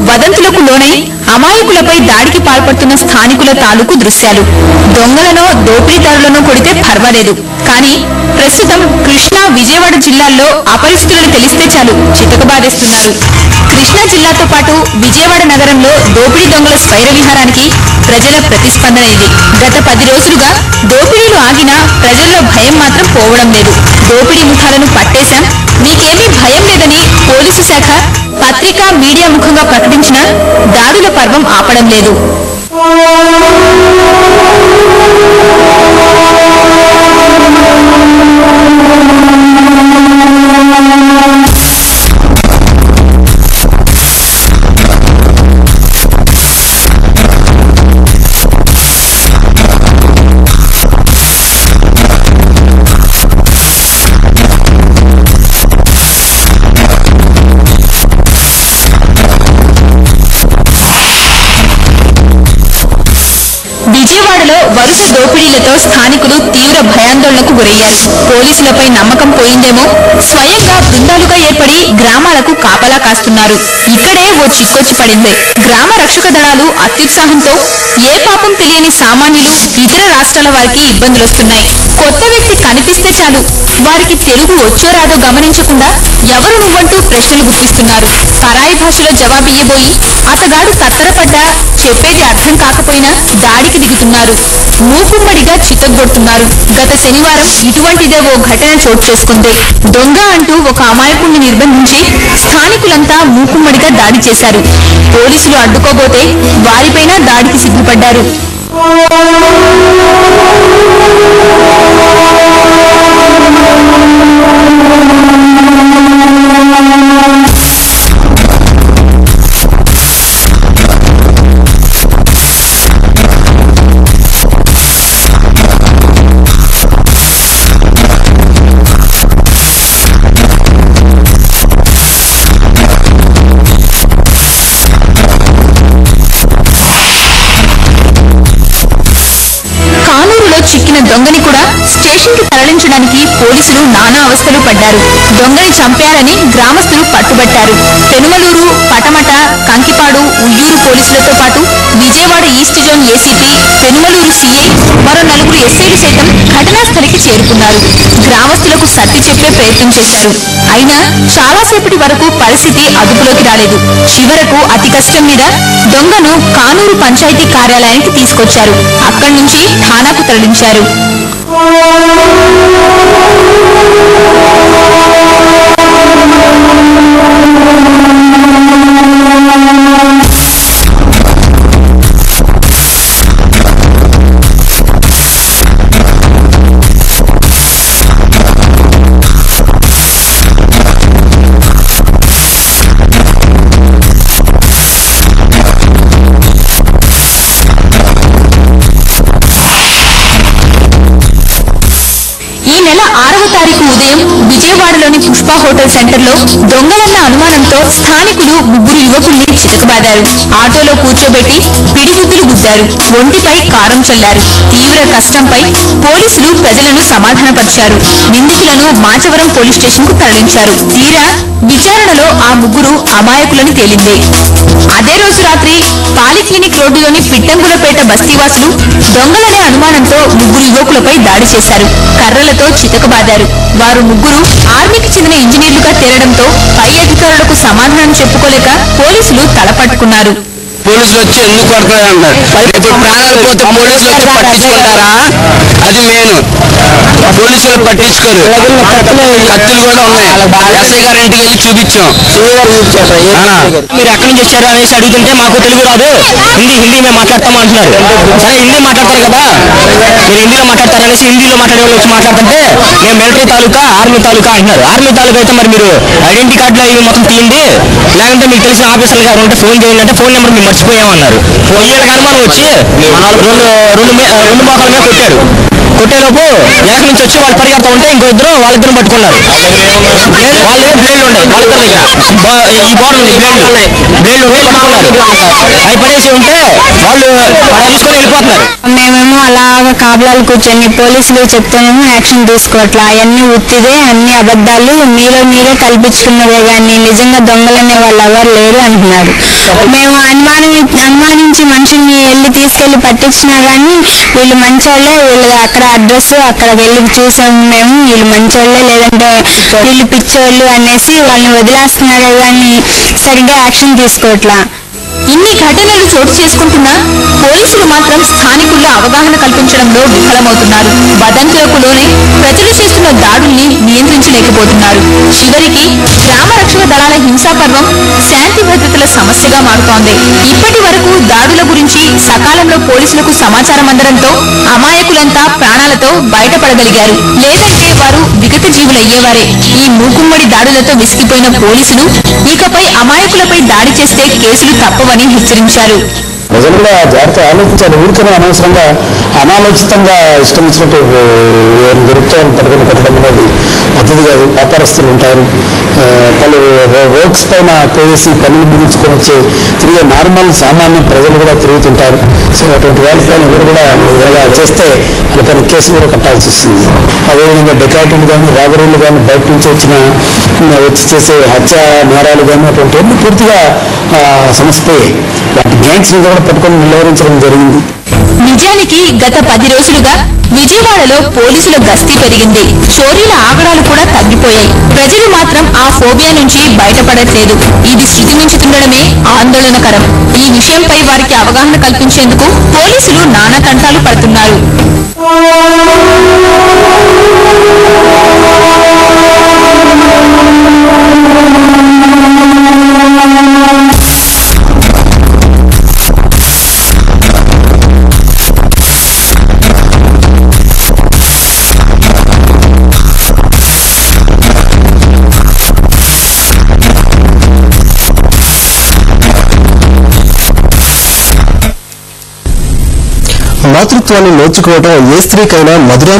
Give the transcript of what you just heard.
వదంతులకు లోనై అమాయకులపై దాడికి పాల్పడుతున్న స్థానికుల తాలూకు దృశ్యాలు. దొంగలను దోపిడీదారులను కొడితే పర్వాలేదు, కానీ ప్రస్తుతం కృష్ణా విజయవాడ జిల్లాల్లో అపరిస్థితులను తెలిస్తే చాలు చితకబాదేస్తున్నారు. కృష్ణా జిల్లాతో పాటు విజయవాడ నగరంలో దోపిడీ దొంగల స్వైర విహారానికి ప్రజల ప్రతిస్పందన ఇది. గత 10 రోజులుగా దోపిడీలు ఆగినా ప్రజల్లో భయం మాత్రం పోవడం లేదు. దోపిడీ ముఠాలను పట్టేశాం, మీకేమీ భయం లేదని పోలీసు శాఖ పత్రికా మీడియా ముఖంగా ప్రకటించిన దాడుల పర్వం ఆపడం లేదు. విజయవాడలో వరుస దోపిడీలతో స్థానికులు తీవ్ర భయాందోళనకు గురయ్యారు. పోలీసులపై నమ్మకం పోయిందేమో స్వయంగా బృందాలుగా ఏర్పడి గ్రామాలకు కాపలా కాస్తున్నారు. ఇక్కడే ఓ చిక్కొచ్చి పడింది. గ్రామ రక్షక దళాలు అత్యుత్సాహంతో ఏ పాపం తెలియని సామాన్యులు, ఇతర రాష్ట్రాల వారికి ఇబ్బందులొస్తున్నాయి. కొత్త వ్యక్తి కనిపిస్తే చాలు వారికి తెలుగు వచ్చో రాదో గమనించకుండా ఎవరు నువ్వంటూ ప్రశ్నలు గుప్పిస్తున్నారు. పరాయి భాషలో జవాబియ్యబోయి అతగాడు తత్తరపడ్డా చెప్పేది అర్థం కాకపోయినా దాడికి దిగుతున్నారు. మూకుమ్మడిగా చితగ్గొడుతున్నారు. గత శనివారం ఇటువంటిదే ఓ ఘటన చోటు చేసుకుంది. దొంగ అంటూ ఒక అమాయకుణ్ణి నిర్బంధించి స్థానికులంతా మూకుమ్మడిగా దాడి చేశారు. పోలీసులు అడ్డుకోబోతే వారిపైన దాడికి సిద్ధపడ్డారు. చిక్కిన దొంగని కూడా స్టేషన్ కి తరలించడానికి పోలీసులు నానా అవస్థలు పడ్డారు. దొంగని చంపారని గ్రామస్తులు పట్టుబట్టారు. పెనుమలూరు, పటమట, కంకిపాడు, ఉయ్యూరు పోలీసులతో పాటు Vijayawada east zone ACP, Penumaluru CI, మరో 4 ఎస్ఐలు సైతం ఘటనా స్థలికి చేరుకున్నారు. గ్రామస్తులకు సర్ది చెప్పే ప్రయత్నం చేశారు. అయినా చాలాసేపటి వరకు పరిస్థితి అదుపులోకి రాలేదు. చివరకు అతి కష్టం మీద దొంగను కానూరు పంచాయతీ కార్యాలయానికి తీసుకొచ్చారు. అక్కడి నుంచి ఠానాకు తరలించారు. నెల 6వ తారీఖు ఉదయం విజయవాడలోని పుష్ప హోటల్ సెంటర్లో దొంగలన్న అనుమానంతో స్థానికులు 3 యువకుల్ని చితకబాదారు. ఆటోలో కూర్చోబెట్టి పిడిగుద్దులు గుద్దారు. ఒంటిపై కారం చల్లారు. తీవ్ర కష్టంపై పోలీసులు ప్రజలను సమాధానపరిచారు. నిందితులను మాచవరం పోలీస్ స్టేషన్ కు తరలించారు. తీరా విచారణలో ఆ 3 అమాయకులని తేలింది. అదే రోజు రాత్రి పాలిక్లినిక్ రోడ్డులోని పిట్టంగులపేట బస్తీవాసులు దొంగలనే అనుమానంతో 3 యువకులపై దాడి చేశారు. కర్రలతో చితకబాదారు. వారు 3 ఆర్మీకి చెందిన ఇంజనీర్లుగా తేలడంతో పై అధికారులకు సమాధానం చెప్పుకోలేక పోలీసులు తలపట్టుకున్నారు. పోలీసులు వచ్చి ఎందుకు కొడతారన్నారు. ఇప్పుడు ప్రాణాలు పోతే పోలీసులు వచ్చి పట్టించుకుంటారా? అది మెయిన్. పోలీసులు పట్టించుకోరు. కత్తులు కూడా ఉన్నాయి. ఎస్ఐ గారి ఇంటికి వెళ్ళి చూపించాం. మీరు ఎక్కడి నుంచి వచ్చారు అనేసి అడుగుతుంటే మాకు తెలుగు రాదు, హిందీ మేము మాట్లాడతాము అంటున్నారు. సరే హిందీ మాట్లాడతారు కదా, మీరు హిందీలో మాట్లాడతారనేసి హిందీలో మాట్లాడే వాళ్ళు వచ్చి మాట్లాడుతుంటే మేము మిలిటరీ తాలూకా, ఆర్మీ తాలూకా అంటున్నారు. ఆర్మీ తాలూకా అయితే మరి మీరు ఐడెంటిటీ కార్డులో ఇవి మొత్తం తీయండి, లేదంటే మీకు తెలిసిన ఆఫీసర్లు గారు ఉంటే ఫోన్ చేయండి అంటే ఫోన్ నెంబర్ మేము మర్చిపోయామన్నారు. వీళ్ళకి అనుమానం వచ్చి రెండు మోకాల మీద కొట్టారు. కొట్టేలోపు వెనక నుంచి వచ్చి వాళ్ళు పరిగెడతా ఉంటే ఇంకో ఇద్దరు వాళ్ళిద్దరు పట్టుకున్నారు. వాళ్ళ బ్లేడ్లు ఉన్నాయి, వాళ్ళిద్దరి దగ్గర ఈ బోర్డు ఉంది, బ్లేడ్లు ఉంటే పట్టుకున్నారు. అవి పడేసి ఉంటే వాళ్ళు తీసుకొని వెళ్ళిపోతున్నారు. మేమేమో అలాగా కాపలాలు కూర్చొని పోలీసులు చెప్తేనేమో యాక్షన్ తీసుకోవట్లా, అవన్నీ ఉత్తిదే, అన్ని అబద్ధాలు, మీరే కల్పించుకున్నదే కానీ నిజంగా దొంగలనే వాళ్ళు ఎవరు లేరు అంటున్నారు. మేము అనుమానించి మనుషుల్ని తీసుకెళ్లి పట్టించినా కానీ వీళ్ళు మంచోళ్ళే, వీళ్ళు అక్కడ అడ్రస్ అక్కడ వెళ్ళి చూసాము మేము, వీళ్ళు మంచోళ్ళే లేదంటే వీళ్ళు పిచ్చోళ్ళు అనేసి వాళ్ళని వదిలేస్తున్నారే కానీ సరిగ్గా యాక్షన్ తీసుకోవట్లా. ఇన్ని ఘటనలు చోటు చేసుకుంటున్నా పోలీసులు మాత్రం స్థానికుల్లో అవగాహన కల్పించడంలో విఫలమవుతున్నారు. వదంతులకు లోనే ప్రజలు చేస్తున్న దాడుల్ని నియంత్రించలేకపోతున్నారు. చివరికి గ్రామ రక్షక దళాల హింసాపర్వం శాంతి భద్రతల సమస్యగా మారుతోంది. ఇప్పటి వరకు దాడుల గురించి సకాలంలో పోలీసులకు సమాచారం అందడంతో అమాయకులంతా ప్రాణాలతో బయటపడగలిగారు. లేదంటే వారు విగత జీవులయ్యేవారే. ఈ మూకుమ్మడి దాడులతో విసిగిపోయిన పోలీసులు ఇకపై అమాయకులపై దాడి చేస్తే కేసులు తప్పవని హెచ్చరించారు. ప్రజలు కూడా జాగ్రత్త ఆలోచించాలి. ఊరికనే అనవసరంగా అనాలోచితంగా ఇష్టం వచ్చినట్టు దొరుకుతాయని పట్టుకుని పెట్టడం అనేది పద్ధతి కాదు. వ్యాపారస్తులు ఉంటారు, పలు వర్క్స్ పైన పోయేసి పనులు ముగించుకొని వచ్చి తిరిగే నార్మల్ సామాన్య ప్రజలు కూడా తిరుగుతుంటారు. సో అటువంటి వాళ్ళపైన ఎవరు కూడా ఇలా చేస్తే వాళ్ళపైన కేసు కూడా కట్టాల్సి వస్తుంది. అదేవిధంగా డెకాయిటీలు కానీ రాబరీలు కానీ బయట నుంచి వచ్చి చేసే హత్య నేరాలు కానీ అటువంటి పూర్తిగా సమస్యపోయాయి. వాటి గ్యాంగ్స్ కూడా పట్టుకొని నిలువరించడం జరిగింది. నిజానికి గత 10 రోజులుగా విజయవాడలో పోలీసుల గస్తీ పెరిగింది. చోరీల ఆగడాలు కూడా తగ్గిపోయాయి. ప్రజలు మాత్రం ఆ ఫోబియా నుంచి బయటపడట్లేదు. ఇది శృతి మించుతుండడమే ఆందోళనకరం. ఈ విషయంపై వారికి అవగాహన కల్పించేందుకు పోలీసులు నానా తంటాలు పడుతున్నారు. మాతృత్వాన్ని నోచుకోవడం ఏ స్త్రీకైనా మధురాను